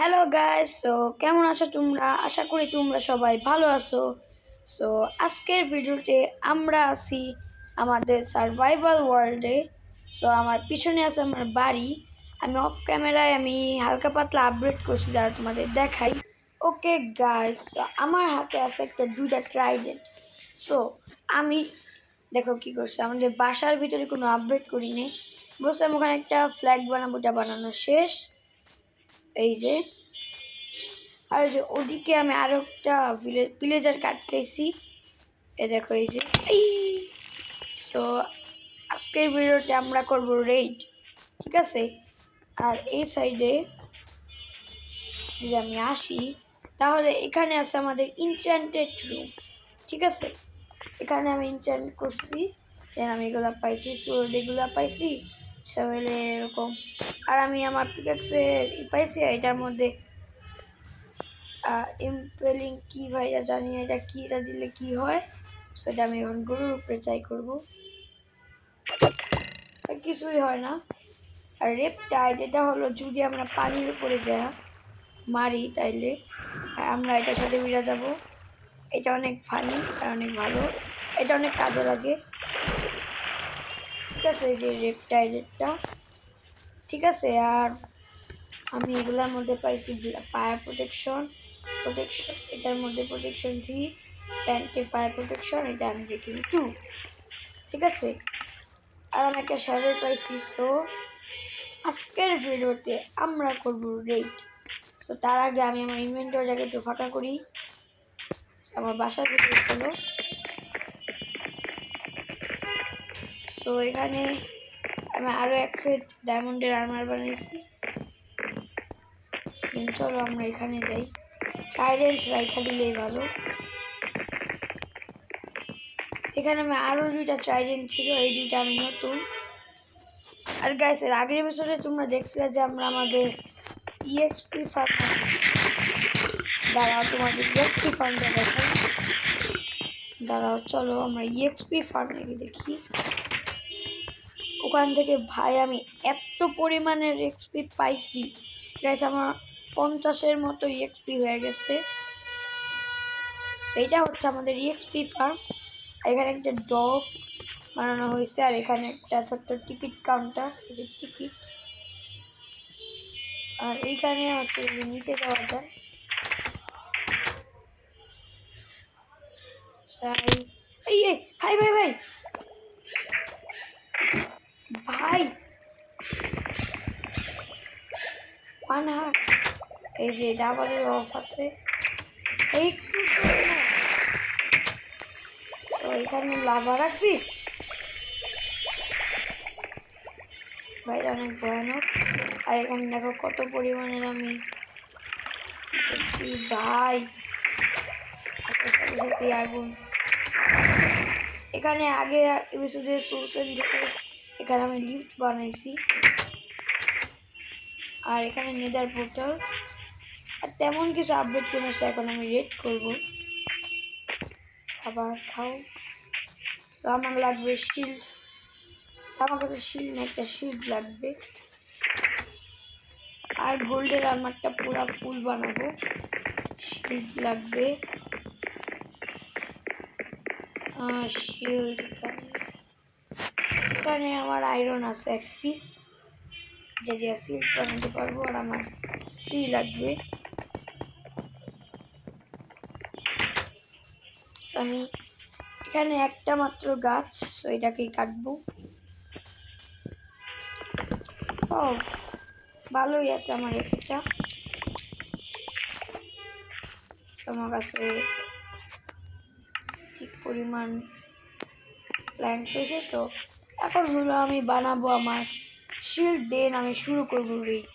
Hello guys, কেমন আছো তোমরা? আশা করি তোমরা সবাই ভালো আছো। সো আজকের ভিডিওতে আমরা আছি আমাদের সার্ভাইভাল ওয়ার্ল্ডে। আমার পিছনে আছে আমার বাড়ি। আমি অফ ক্যামেরায় হালকা পাতলা আপডেট করছি, যারা তোমাদের দেখাই। ওকে গাইস, আমার হাতে আছে একটা দুইটা ট্রাইডেন্ট। সো আমি দেখো কি করছি, আমাদের বাসার ভিতরে কোনো আপডেট করিনি। বলছিলাম ওখানে একটা ফ্ল্যাগ বানাবো, ওটা বানানো শেষ। এই যে, আর যে ওদিকে আমি আরো একটা ভিলেজার কাট খাইছি। এ দেখো এই যে এই। সো আজকের ভিডিওতে আমরা করব রেড, ঠিক আছে? আর এই সাইডে যদি আমি আসি, তাহলে এখানে আছে আমাদের ইনচ্যান্টেড রুম, ঠিক আছে? এখানে আমি ইনচ্যান্ট করছি, আমি এগুলা পাইছি, সোর্ড এগুলা পাইছি সবাইলে এরকম। আর আমি আমার পিকাক্সে পাইছি, এটার মধ্যে ইম্পেলিং কি ভাই জানি না, এটা কি, এটা দিলে কি হয়। সেটা আমি এখন গরুর উপরে ট্রাই করবো, কিছুই হয় না। আর রেপটাইড, এটা হলো যদি আমরা পানির উপরে যা মারি তাইলে আমরা এটার সাথে মিলে যাব। এটা অনেক ফানি আর অনেক ভালো, এটা অনেক কাজে লাগে, ঠিক আছে? যে রেপটাইডটা, ঠিক আছে। আর আমি এগুলোর মধ্যে পাইছি ফায়ার প্রোটেকশন, এটার মধ্যে প্রোটেকশন 3, প্যান্টে ফায়ার প্রোটেকশন, এটা আমি দেখি 2, ঠিক আছে। আর আমি একটা শ্যাডো পাইছি। সো আজকের ভিডিওতে আমরা করব রেড। সো তার আগে আমি আমার ইনভেন্টরিটাকে একটু ফাঁকা করি। আমার বাসার ভিতরে চলো। সো এখানে আমি আরো এক সেট ডায়মন্ডের আর্মার বানিয়েছি। চলো আমরা এখানে যাই, ট্রাইডেন্ট রাইখা দিলেই ভালো। এখানে আমি আরো দুইটা ট্রাইডেন্ট ছিল, এই দুইটা আমি নতুন। আর গাইস, এর আগের এপিসোডে তোমরা দেখছিলে যে আমরা আমাদের ইএক্সপি ফার্ম, দাঁড়াও তোমাদের ইএক্সপি ফার্মটা দেখো, দাঁড়াও চলো আমরা ইএক্সপি ফার্মে দেখি। ওখান থেকে ভাই আমি এত পরিমাণের এক্সপি পাইছি গাইস, আমার 50-এর মতো ইএক্সপি হয়ে গেছে। সেইটা হচ্ছে আমাদের ইএক্সপি ফার্ম। এখানে একটা ডগ বানানো হয়েছে, আর এখানে একটা ছোট্ট টিকিট কাউন্টার, এই যে টিকিট। আর এইখানে হচ্ছে নিচে যাওয়া যায়। এই ভাই ভাই ভাই ভাই ওয়ান হার্ট, এই যে ডাবলের অফ আছে। এই এখানে লাভা রাখছি ভাই, অনেক ভয়ানক। আর এখানে দেখো কত পরিমাণের আমি ভাই, সাথে সাথে আগুন। এখানে আগে এপিসোডে সোর্সেন থেকে এখানে আমি লিফট বানাইছি। আর এখানে নেদার পোর্টাল। আর তেমন কিছু আপডেট চলে আসছে, এখন আমি রেড করব। খাবার খাও। তো আমার লাগবে শিল্ড, আমার কাছে শিল্ড না, একটা শিল্ড লাগবে। আর গোল্ডের আর্মারটা পুরো ফুল বানাবো, শিল্ড লাগবে। আর শিল্ড এখানে আমার আয়রন আছে 1 পিস, যদি শিল্ড বানাতে পারবো। আর আমার 3 লাগবে। আমি এখানে একটা মাত্র গাছ, তো এটাকেই কাটবো। ও ভালোই আছে আমার এক্সট্রা। আমার কাছে ঠিক পরিমাণ প্ল্যান্ট হয়েছে। তো এখন হলো আমি বানাবো আমার শিল্ড, দেন আমি শুরু করবো রেড।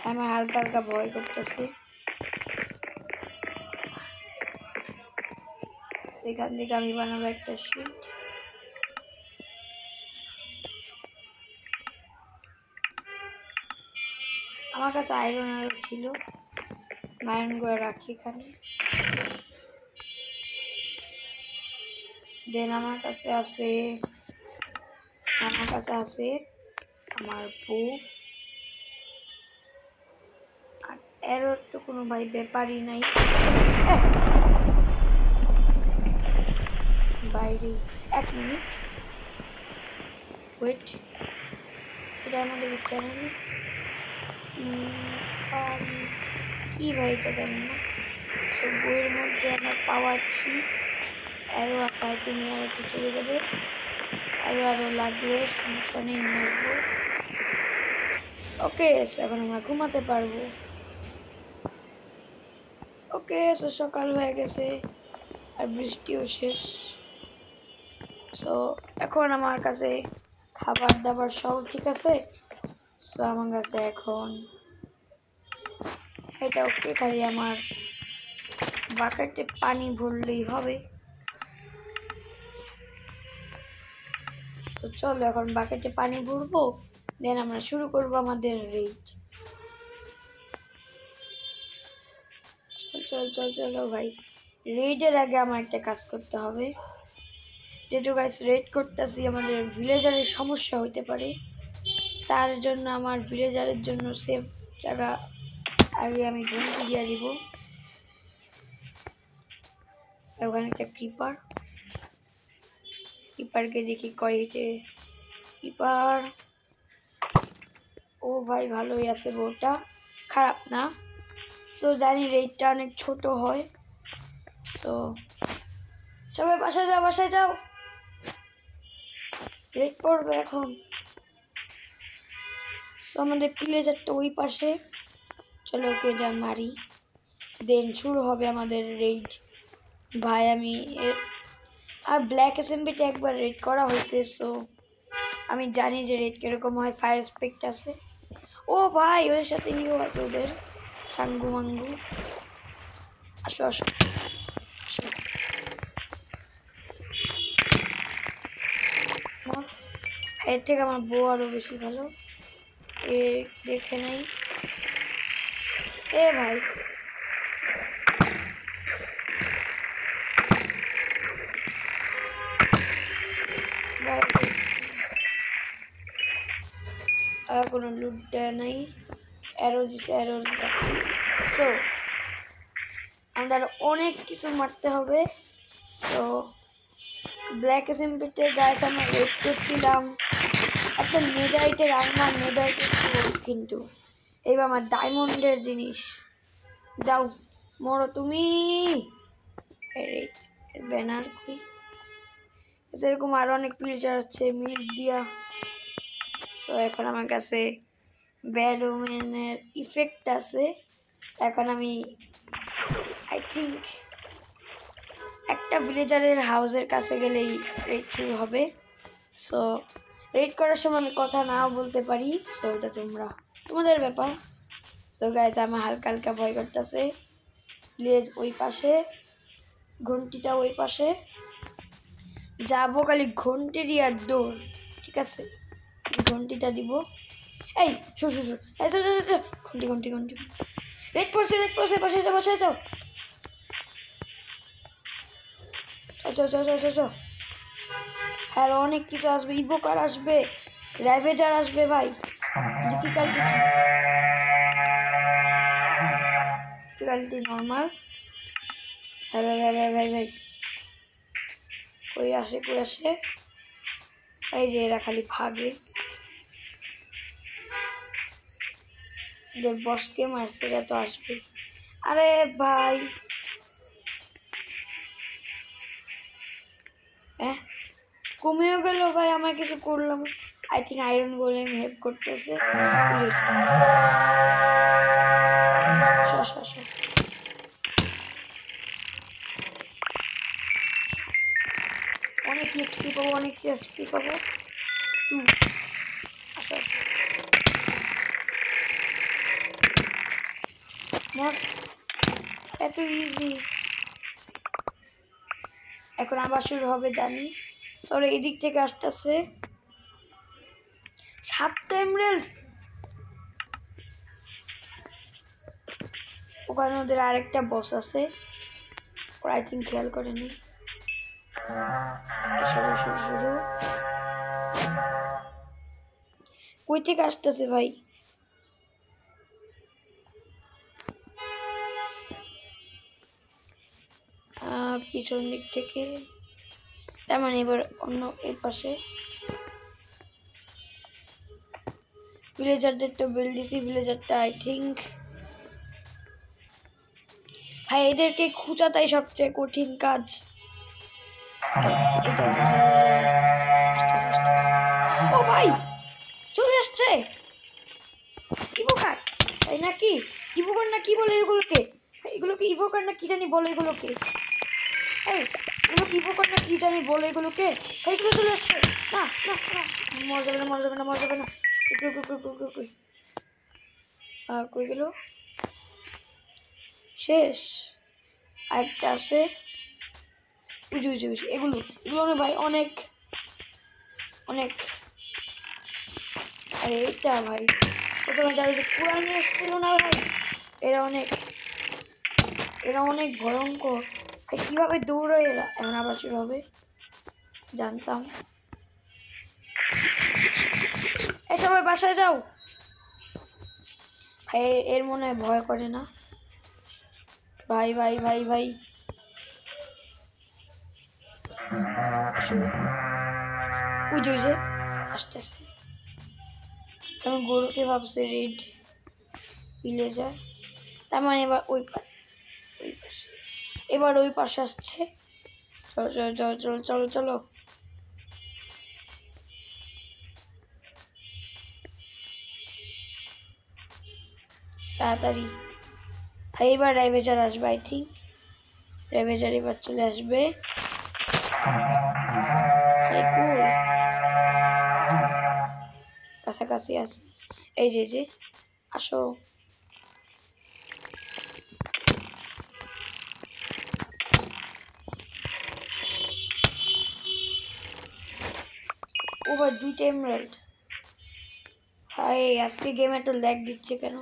আমার হালকা হালকা ভয় করতেছে, সেখান থেকে আমি বানাবো একটা শিল্ড। আমার কাছে আয়রন আরও ছিল, আয়রন করে রাখি এখানে। দেন আমার কাছে আছে আমার বউ। এরর তো কোনো ভাই ব্যাপারই নাই। বাইরে 1 মিনিট ওয়েট, এটার মধ্যে কিচ্ছু নেই। কি ভাই এটা জানি না। সো বইয়ের মধ্যে আমার পাওয়ার 3 অ্যারো আছে, আই থিঙ্ক অ্যারোতে চলে যাবে। আরো লাগবে, সমস্যা নেই, নিয়ে আসবো। ওকে, এখন আমরা ঘুমাতে পারবো। ওকে, সকাল হয়ে গেছে আর বৃষ্টিও শেষ। সো এখন আমার কাছে খাবার দাবার সব ঠিক আছে। সো আমার কাছে এখন এটা ওকে, খালি আমার বাকেটে পানি ভরলেই হবে। তো চলো এখন বাকেটে পানি ভরবো, দেন আমরা শুরু করবো আমাদের রেড। চলো ভাই, রেডের আগে আমার একটা কাজ করতে হবে। যেহেতু গাইস রেড করতেছি, আমাদের ভিলেজারের সমস্যা হইতে পারে, তার জন্য আমার ভিলেজারের জন্য সেফ জায়গা আগে আমি ঘুমটি দিয়ে দিব। ওখানে একটা ক্রিপারকে দেখি কয়টে ক্রিপার। ও ভাই ভালোই আছে, বউটা খারাপ না। সো জানি রেডটা অনেক ছোট হয়। সো সবাই বাসায় যাও, রেড পড়বে এখন। সো আমাদের ভিলেজারটা ওই পাশে, চলো ওকে যা মারি, দেন শুরু হবে আমাদের রেড। ভাই আমি আর ব্ল্যাক এসএমবিতে একবার রেড করা হয়েছে, সো আমি জানি যে রেড কিরকম হয়। ফায়ার স্পেক্ট আছে। ও ভাই ওদের সাথে ইও আছে, ওদের চাঙ্গু মাঙ্গু। আসো এর থেকে আমার বউ আরো বেশি ভালো, এ দেখে নাই। এ ভাই কোনো লুট দেয় নাই, অ্যারো দিছে, অ্যারো। সো আমাদের অনেক কিছু মারতে হবে। সো ব্ল্যাক এসএমপিতে গাইস আমরা রেড করছিলাম একটা নেদাইটের আর্মার, নেদাইটের কিন্তু এইবার আমার ডায়মন্ডের জিনিস। যাও মরো তুমি, ব্যানার কই। এরকম আরো অনেক প্লেজার আছে মিল দিয়া। সো এখন আমার কাছে ব্যাডম্যানের ইফেক্ট আছে। এখন আমি আই থিঙ্ক একটা ভিলেজারের হাউসের কাছে গেলেই রেড শুরু হবে। সো রেড করার সময় আমি কথা নাও বলতে পারি, সো এটা তোমাদের ব্যাপার। সো গাইজ আমার হালকা ভয় করতেছে। প্লিজ ওই পাশে, ঘন্টিটা ওই পাশে যাবো, খালি ঘন্টি আর দৌড়, ঠিক আছে? ঘন্টিটা দিব। এই ঘন্টি রেড পড়ছে, বাসায় যাও। হ্যাঁ অনেক কিছু আসবে, ইভোকার আসবে, র্যাভেজার আসবে ভাই। Difficulty normal. হ্যাঁ ভাই কই আসে এই যে এরা খালি ভাগে, বসকে মারছে, এরা তো আসবে। আরে ভাই কমেও গেল ভাই, আমার কিছু করলাম। I think iron golem help করতেছে। অনেক এক্সপি পাবো, অনেক এক্সপি পাবো। এত ইজি। এখন আবার শুরু হবে জানি। সরি এদিক থেকে আসতেছে 7টা এমরাল্ড। ওখানে ওদের আরেকটা বস আছে, ওরা আই থিঙ্ক খেয়াল করেনি। শুরু কই থেকে আসতেছে ভাই? পিছন দিক থেকে। তার মানে এবার অন্য এই পাশে ভিলেজারদের তো বিল্ড দিছি। ভিলেজারটা আই থিঙ্ক ভাই এদেরকে খোঁজাটাই সবচেয়ে কঠিন কাজ। ও ভাই চলে আসছে ইভোকার, তাই নাকি? ইভোকার না কি বলে এগুলোকে? এগুলোকে ইভোকার না কি জানি বলে এগুলোকে। এগুলোকে ইভোকার না কি জানি বলে এগুলোকে। এগুলো চলে আসছে। না না না, মরে যাবে না, মরে যাবে না, মরে যাবে না। কই গেল? শেষ। আরেকটা আছে। এগুলো এগুলো ভাই অনেক অনেক। আরে এটা ভাই প্রথমে যারা পুরানো ছিল না ভাই, এরা অনেক ভয়ঙ্কর ভাই। কিভাবে দৌড়ায় এরা? এখন আবার শুরু হবে, জানতাম। এই সবাই বাসায় যাও ভাই। এর মনে হয় ভয় করে না ভাই। ভাই ভাই ভাই ওই যে আসতেছে। আমি গরুকে ভাবছি রেড ভিলেজার। তার মানে এবার ওই পাশে আসছে। চলো চলো চলো চলো চলো চলো। তাড়াতাড়ি ভাই, এবার রেভেজার আসবে। আই থিঙ্ক রেভেজার এবার চলে আসবে। কাছাকাছি আছে। এই যে আসো। ও ভাই 2টা এমরাল্ড। ভাই আজকে গেমে একটু ল্যাগ দিচ্ছে কেন?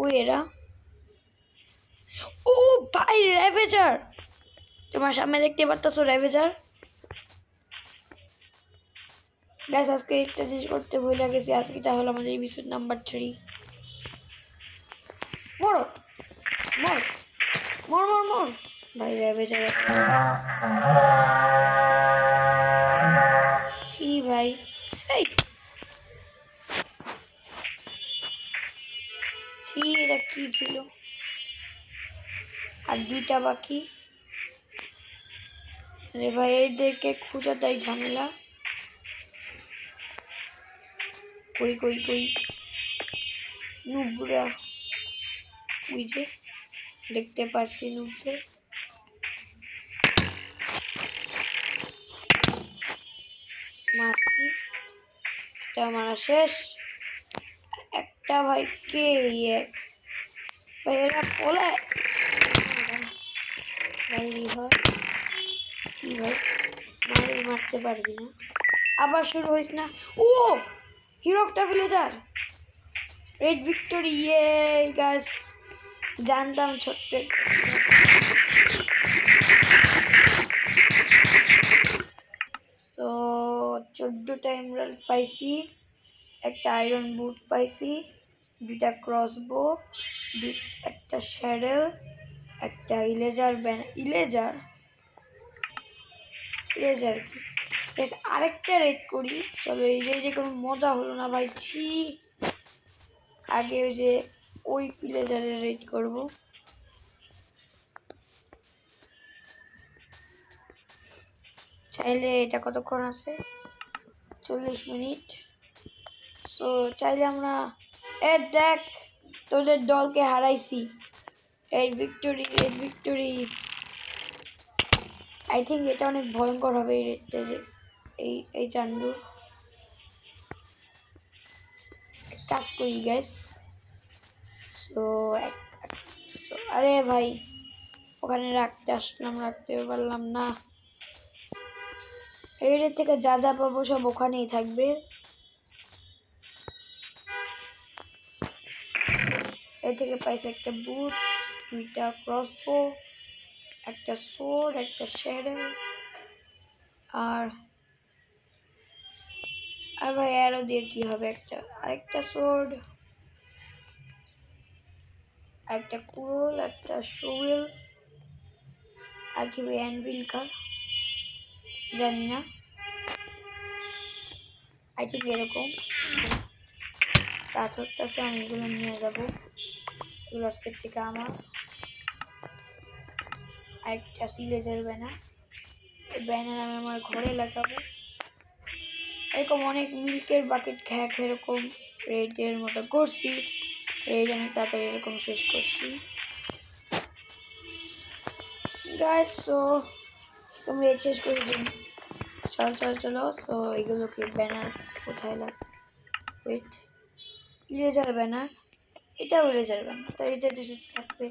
ওই এরা। ও ভাই রেভেজার, তোমার সামনে দেখতে পারতেছো রেভেজার। গ্যাস আজকে একটা জিনিস করতে ভুলে গেছি। আজকেটা হলো আমাদের এপিসোড নাম্বার 3। মর মর মর মর মর ভাই রেভেজার। ছি ভাই। এই ছি, এটা কি ছিল? আর 2টা বাকি। আরে ভাই এদেরকে খোঁজাটাই ঝামেলা। কই কই কই নুবরা? ওই যে দেখতে পাচ্ছি নুবদের। মারছি, এটা মারা শেষ। একটা ভাই কে ভাই এরা পলে ভাই। কি ভাই মারতে পারবি না? আবার শুরু হইস না। ও hero of the villager red victory. Yeah guys, জানতাম ছোট্ট। তো 14টা এমরাল্ড পাইছি, একটা আয়রন বুট পাইছি, 2টা ক্রসবো, একটা শ্যাডেল, একটা ইলেজার ইলেজার কি আরেকটা রেড করি। চলো এই যে কোনো মজা হলো না ভাই। ছি, আগে ওই যে ওই ইলেজারের রেড করব। চাইলে এটা কতক্ষণ আছে? 40 মিনিট। সো চাইলে আমরা দেখ তোদের দলকে হারাইছি। Red victory red victory. I think এটা অনেক ভয়ঙ্কর হবে এই চান্ডু। কাজ করি গাইস। সো আরে ভাই ওখানে রাখতে আসলাম, রাখতে পারলাম না। এর থেকে যা যা পাবো সব ওখানেই থাকবে। এর থেকে পাইছে একটা বুট, 2টা ক্রসবো, একটা সোর্ড, একটা শ্যাডেল, আর ভাই অ্যারো দিয়ে কি হবে? আরেকটা সোর্ড। একটা কুড়োল, একটা শোয়েল, আর কি অ্যানভিল কার জানি না, আই থিঙ্ক এরকম কাজ হচ্ছে। আমি এগুলো নিয়ে যাবো, এগুলো আজকের থেকে আমার। আরেকটা সিলেজের ব্যানার, এই ব্যানার আমি আমার ঘরে লাগাবো। এরকম অনেক মিল্কের বাকেট খ্যাক এরকম রেডের মতো করছি, রেড আমি তাড়াতাড়ি এরকম শেষ করছি গাইস। সো তোমরা শেষ করে দিন, চলো। সো এগুলোকে ব্যানার কোথায় লাগবে, ওয়েট, ইরেজার ব্যানার, এটাও ইরেজার ব্যানার, তাই এটা থাকবে।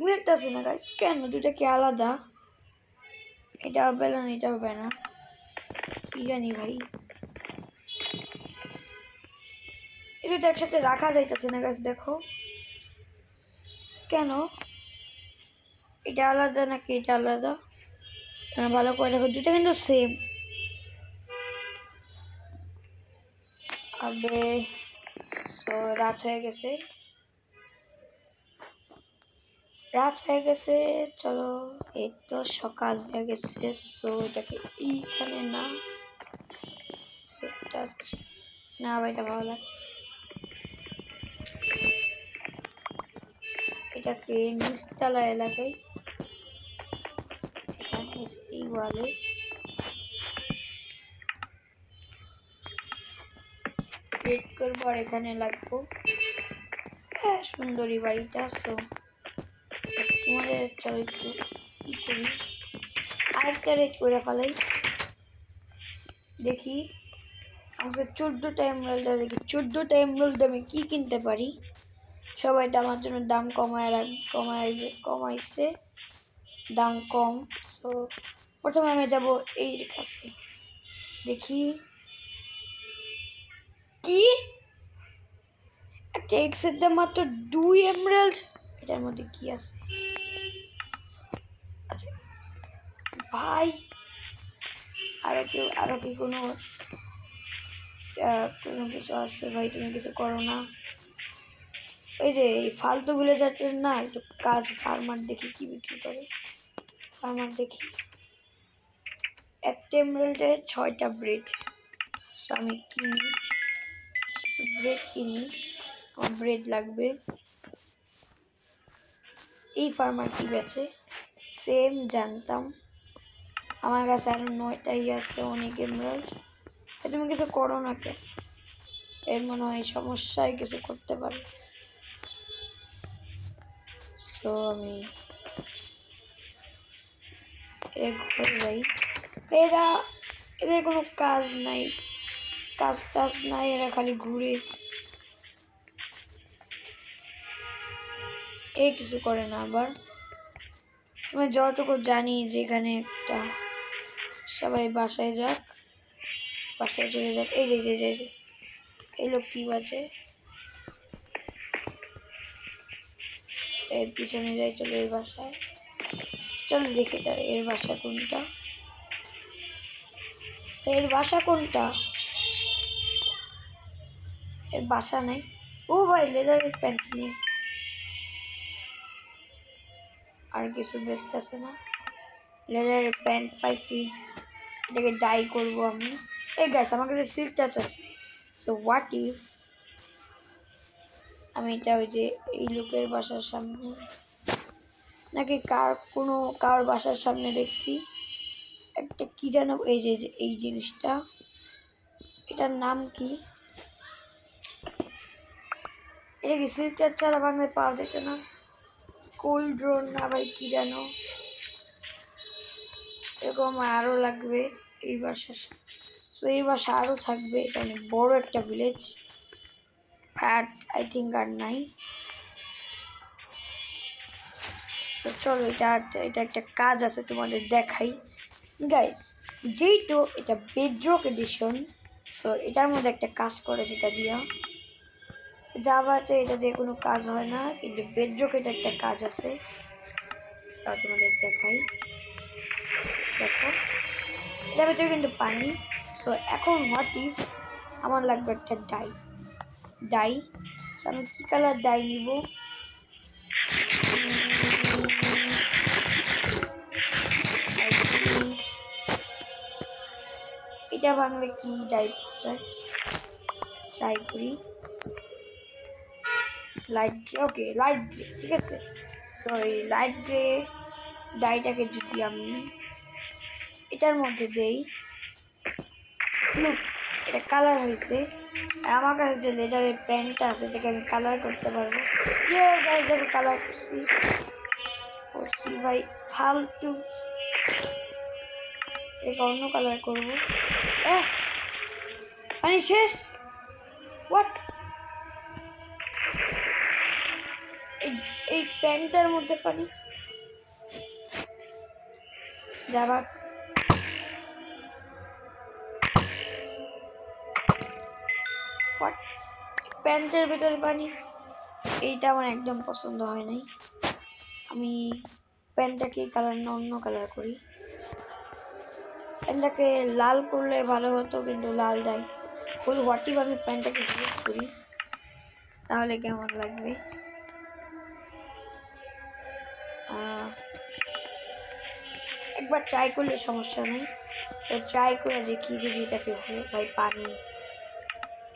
মিলতেছে না গাইস, কেন দুটা কি আলাদা? এটাও ব্যানার, এটাও ব্যানার, কি জানি ভাই, এটা তো একসাথে রাখা যাইতেছে না গাইস। দেখো কেন এটা আলাদা নাকি এটা আলাদা, ভালো করে দেখো, দুটা কিন্তু সেম। আবে সো রাত হয়ে গেছে, চলো, এই তো সকাল হয়ে গেছে। সো এটাকে এইখানে না, না ভাই এটা ভালো লাগছে, এটাকে নিচতলা এলাকায় এখানে এই ওয়ালে ক্রিয়েট করবো, আর এখানে লাগবো। হ্যাঁ সুন্দরী বাড়িটা। সো তোমাদের চলো একটু ই করি, আরেকটা রেড করে ফেলাই, দেখি আমাদের 14টা এমরাল্ড, দেখি 14টা এমরাল্ড আমি কি কিনতে পারি। সবাই এটা আমার জন্য দাম কমাইছে, দাম কম। সো প্রথমে আমি যাব এই কাছে, দেখি কি একটা এক্সের দাম মাত্র 2 এমরাল্ড, এটার মধ্যে কি আছে? আচ্ছা ভাই আরো কি কোনো কিছু আছে ভাই? তুমি কিছু করো না, এই যে এই ফালতু ভিলেজারদের না একটু কাজ। ফার্মার দেখি কি বিক্রি করে, ফার্মার দেখি। একটা এমরাল্ডে 6টা ব্রেড। আমি কিনি ব্রেড, আমার ব্রেড লাগবে। এই ফার্মার কি বেচে? সেম জানতাম, আমার কাছে আরো 9টাই আছে, অনেক এমরাল্ড। তুমি কিছু করো না কেন? এর মনে হয় সমস্যায় কিছু করতে পারে। সো আমি এর ঘরে যাই। এদের কোনো কাজ টাজ নাই, এরা খালি ঘুরে, কিছু করে না। আবার আমি যতটুকু জানি যে এখানে একটা সবাই বাসায় চলে যাক। এই যে এই লোক কি বাজে, এর পিছনে যাই, চলো এর বাসায়, চলো দেখে তার এর বাসা কোনটা, এর বাসা নাই। ও ভাই লেদারের প্যান্ট নিয়ে আর কিছু বেস্ট আছে না, লেদারের প্যান্ট পাইছি, এটাকে ডাই করবো আমি। এই গাছ আমার কাছে সিল্ক টাচ আছে। সো হোয়াট ইফ আমি এটা ওই যে এই লোকের বাসার সামনে নাকি কার বাসার সামনে দেখছি একটা কি জানো, এই যে এই জিনিসটা, এটার নাম কি? এটা কি সিল্ক টাচ ছাড়া বাংলায় পাওয়া যেত না? কোল্ড ড্রোন না ভাই কি জানো, এরকম আরও লাগবে এই বাসার। সো এই বাসা আরও থাকবে, এটা অনেক বড় একটা ভিলেজ। ফ্যাট আই থিঙ্ক আর নাই। তো চলো এটা একটা কাজ আছে, তোমাদের দেখাই গাইস। যেহেতু এটা বেডরক এডিশন, সো এটার মধ্যে একটা কাজ করে, যেটা দিয়া জাভাতে এটা দিয়ে কোনো কাজ হয় না, কিন্তু বেডরক এটা একটা কাজ আছে, তা তোমাদের দেখাই। দেখো এটার ভিতরে কিন্তু পানি। সো এখন হোয়াট ইফ আমার লাগবে একটা ডাই। আমি কি কালার ডাই নিব? এইটা ভাঙলে কি ডাই যায়, ট্রাই করি। Light grey, okay light grey, ঠিক আছে। সরি লাইট গ্রে ডাইটাকে যদি আমি এটার মধ্যে দেই, লুক এটা কালার হয়েছে। আর আমার কাছে যে লেদারের প্যান্টটা আছে এটাকে আমি কালার করতে পারবো। ইয়ে গাইস দেখো কালার করছি ভাই, ফালতু। এটাকে অন্য কালার করবো। পানি শেষ, হোয়াট? এই প্যান্টটার মধ্যে পানি যাবা। প্যান্টের ভিতরে পানি, এইটা আমার একদম পছন্দ হয় নাই। আমি প্যান্টটাকে কালার না অন্য কালার করি। প্যান্টটাকে লাল করলে ভালো হতো, কিন্তু লাল যাই ফুল হোয়াটিভ। আমি প্যান্টটাকে সিলেক্ট করি, তাহলে কেমন লাগবে। একবার ট্রাই করলে সমস্যা নেই, তো ট্রাই করে দেখি যদি এটাকে হয়। ভাই পানি,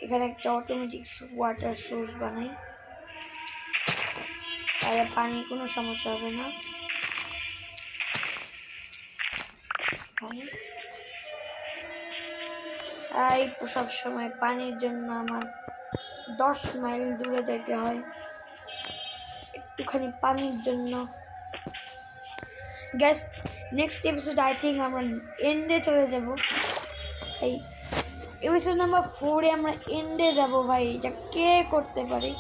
এখানে একটা অটোমেটিক ওয়াটার সোর্স বানাই, তাহলে পানি কোনো সমস্যা হবে না। তাই সব সময় পানির জন্য আমার 10 মাইল দূরে যেতে হয় একটুখানি পানির জন্য। Gas next episode I think আমরা এন্ডে চলে যাব। এই এপিসোড নাম্বার 4-এ আমরা এন্ডে যাব ভাই, এটা কে করতে পারে?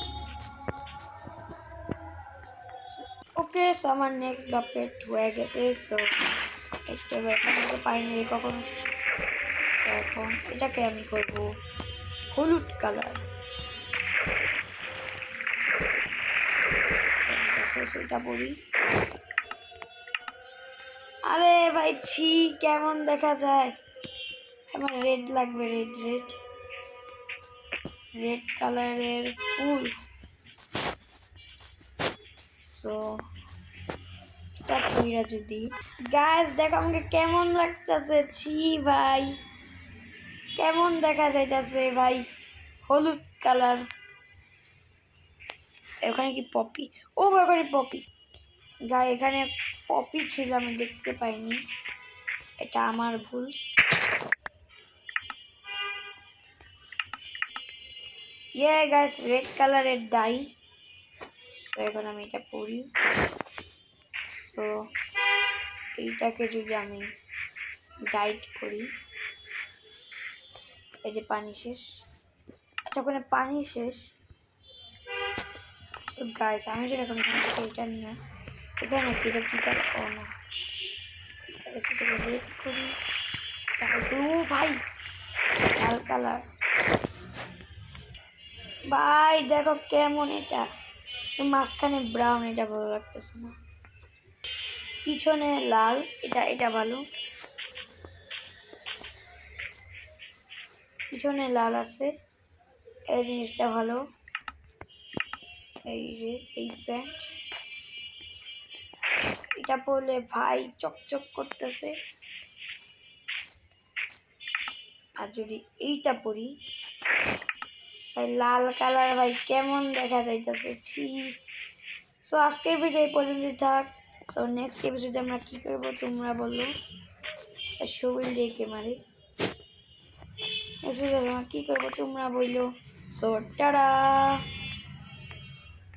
ওকে, সো আমার নেক্সট বাপেট হয়ে গেছে। সো একটা ব্যাপার পাইনি কখনো। এখন এটাকে আমি করব হলুদ কালার। সেটা বলি, আরে ভাই ছি কেমন দেখা যায়। আমার রেড লাগবে, রেড রেড রেড কালারের ফুল। তো এটা কইরা যদি গাইস দেখো আমাকে কেমন লাগতেছে, ছি ভাই কেমন দেখা যাইতেছে ভাই, হলুদ কালার। এখানে কি পপি? ও ওখানে পপি গাই, এখানে পপি ছিল আমি দেখতে পাইনি, এটা আমার ভুল। ইয়ে গাইস রেড কালারের ডাই। তো এখন আমি এটা পরি। তো এইটাকে যদি আমি ডাইট করি, এই যে পানি শেষ। আচ্ছা ওখানে পানি শেষ। তো গাইস আমি যদি এখন এটা নিয়ে এখানে এটা কি করে, ও না রেড করি। ও ভাই লাল কালার ভাই দেখো কেমন, এটা মাঝখানে ব্রাউন, এটা ভালো লাগতেছে না। পিছনে লাল, এটা ভালো, পিছনে লাল আছে, এই জিনিসটা ভালো। এই যে এই প্যান্ট, এটা পরলে ভাই চকচক করতেছে। আর যদি এইটা পরি ভাই লাল কালার, ভাই কেমন দেখা যাইতেছে, ছি। সো আজকের ভিডিও এই পর্যন্তই থাক। সো নেক্সট এপিসোডে আমরা কি করব তোমরা বলো। শোবিল দেখে মারি এসে আমরা কি করবো তোমরা বললো। So tata.